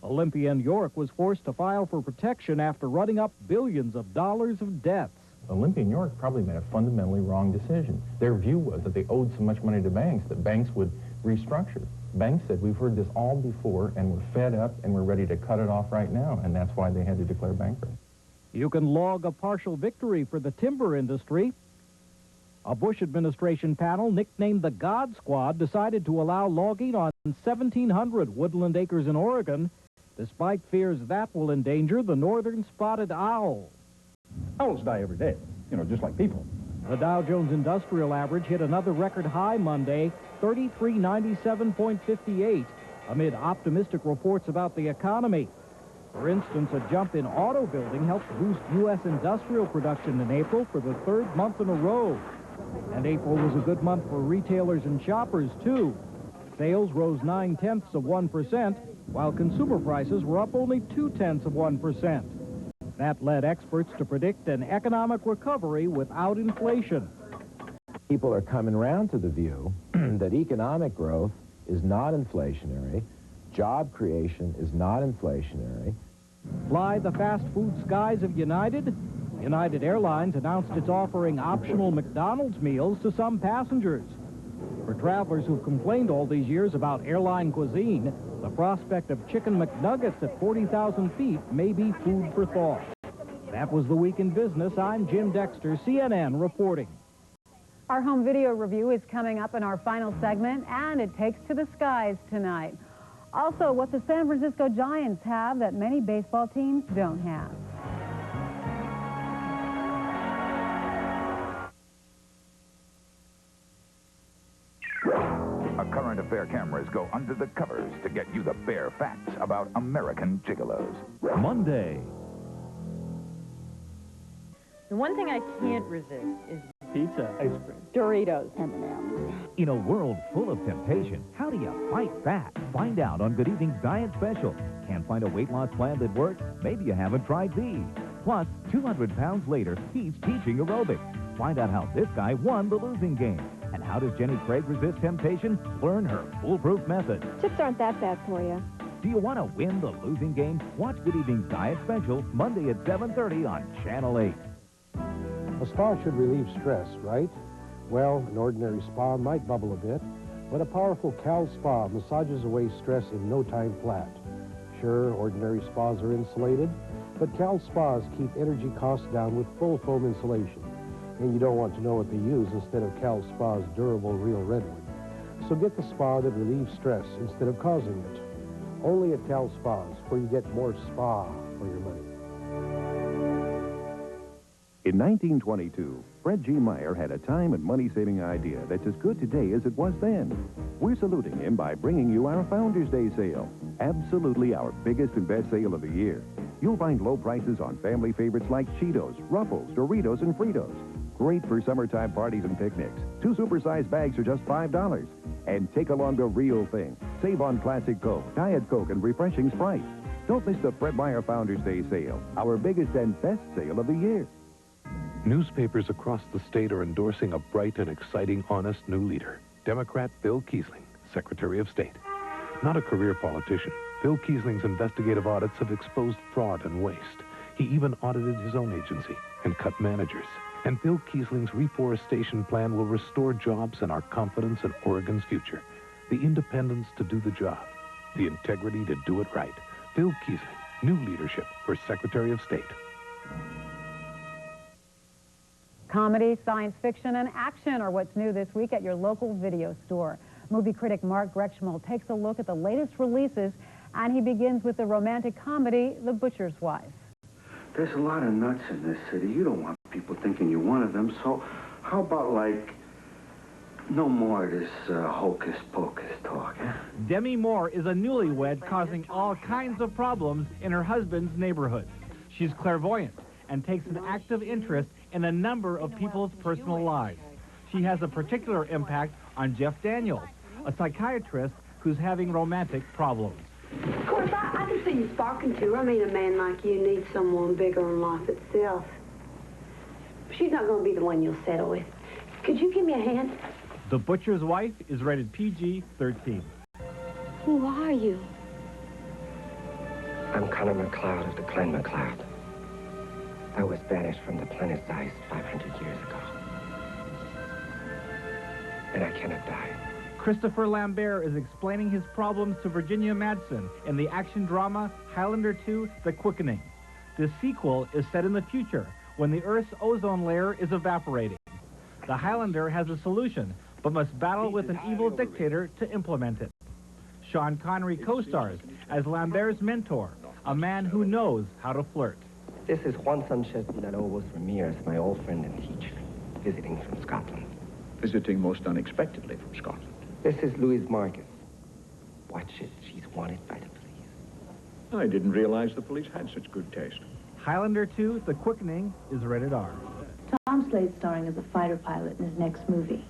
Olympia in York was forced to file for protection after running up billions of dollars of debts. Olympia in York probably made a fundamentally wrong decision. Their view was that they owed so much money to banks that banks would restructure. Banks said, we've heard this all before, and we're fed up, and we're ready to cut it off right now, and that's why they had to declare bankrupt. You can log a partial victory for the timber industry. A Bush administration panel nicknamed the God Squad decided to allow logging on 1,700 woodland acres in Oregon, despite fears that will endanger the northern spotted owl. Owls die every day, just like people. The Dow Jones Industrial Average hit another record high Monday, 3397.58, amid optimistic reports about the economy. For instance, a jump in auto building helped boost U.S. industrial production in April for the third month in a row. And April was a good month for retailers and shoppers, too. Sales rose 0.9%, while consumer prices were up only 0.2%. That led experts to predict an economic recovery without inflation. People are coming around to the view that economic growth is not inflationary, job creation is not inflationary. Fly the fast food skies of United? United Airlines announced it's offering optional McDonald's meals to some passengers. For travelers who've complained all these years about airline cuisine, the prospect of chicken McNuggets at 40,000 feet may be food for thought. That was the Week in Business. I'm Jim Dexter, CNN, reporting. Our home video review is coming up in our final segment, and it takes to the skies tonight. Also, what the San Francisco Giants have that many baseball teams don't have. Our current affair cameras go under the covers to get you the bare facts about American gigolos. Monday. The one thing I can't resist is pizza, ice cream, Doritos, M&M's. In a world full of temptation, how do you fight fat? Find out on Good Evening's Diet Special. Can't find a weight loss plan that works? Maybe you haven't tried these. Plus, 200 pounds later, he's teaching aerobics. Find out how this guy won the losing game. And how does Jenny Craig resist temptation? Learn her foolproof method. Chips aren't that bad for you. Do you want to win the losing game? Watch Good Evening's Diet Special Monday at 7:30 on Channel 8. A spa should relieve stress, right? Well, an ordinary spa might bubble a bit, but a powerful Cal Spa massages away stress in no time flat. Sure, ordinary spas are insulated, but Cal Spas keep energy costs down with full foam insulation. And you don't want to know what they use instead of Cal Spa's durable real redwood. So get the spa that relieves stress instead of causing it. Only at Cal Spas, where you get more spa for your money. In 1922, Fred G. Meyer had a time and money-saving idea that's as good today as it was then. We're saluting him by bringing you our Founders Day sale. Absolutely our biggest and best sale of the year. You'll find low prices on family favorites like Cheetos, Ruffles, Doritos, and Fritos. Great for summertime parties and picnics. 2 supersized bags are just $5. And take along the real thing. Save on Classic Coke, Diet Coke, and refreshing Sprite. Don't miss the Fred Meyer Founders Day sale, our biggest and best sale of the year. Newspapers across the state are endorsing a bright and exciting, honest new leader, Democrat Phil Kiesling, Secretary of State. Not a career politician, Phil Kiesling's investigative audits have exposed fraud and waste. He even audited his own agency and cut managers. And Phil Kiesling's reforestation plan will restore jobs and our confidence in Oregon's future. The independence to do the job. The integrity to do it right. Phil Kiesling, new leadership for Secretary of State. Comedy, science fiction, and action are what's new this week at your local video store. Movie critic Mark Gretschmal takes a look at the latest releases, and he begins with the romantic comedy, The Butcher's Wife. There's a lot of nuts in this city. You don't want people thinking you're one of them, so how about, like, no more of this hocus-pocus talk, eh? Demi Moore is a newlywed causing all kinds of problems in her husband's neighborhood. She's clairvoyant and takes an active interest in a number of people's personal lives. She has a particular impact on Jeff Daniels, a psychiatrist who's having romantic problems. Of course, I can see you sparking to her. I mean, a man like you needs someone bigger than life itself. She's not going to be the one you'll settle with. Could you give me a hand? The Butcher's Wife is rated PG-13. Who are you? I'm Connor McLeod of the clan McLeod. I was banished from the planet Zeiss 500 years ago. And I cannot die. Christopher Lambert is explaining his problems to Virginia Madsen in the action drama Highlander 2, The Quickening. The sequel is set in the future, when the Earth's ozone layer is evaporating. The Highlander has a solution, but must battle with an evil dictator to implement it. Sean Connery co-stars as Lambert's mentor, a man who knows how to flirt. This is Juan Sanchez Villalobos Ramirez, my old friend and teacher, visiting from Scotland. Visiting most unexpectedly from Scotland. This is Louise Marcus. Watch it. She's wanted by the police. I didn't realize the police had such good taste. Highlander 2, The Quickening is rated R. Tom Slade's starring as a fighter pilot in his next movie.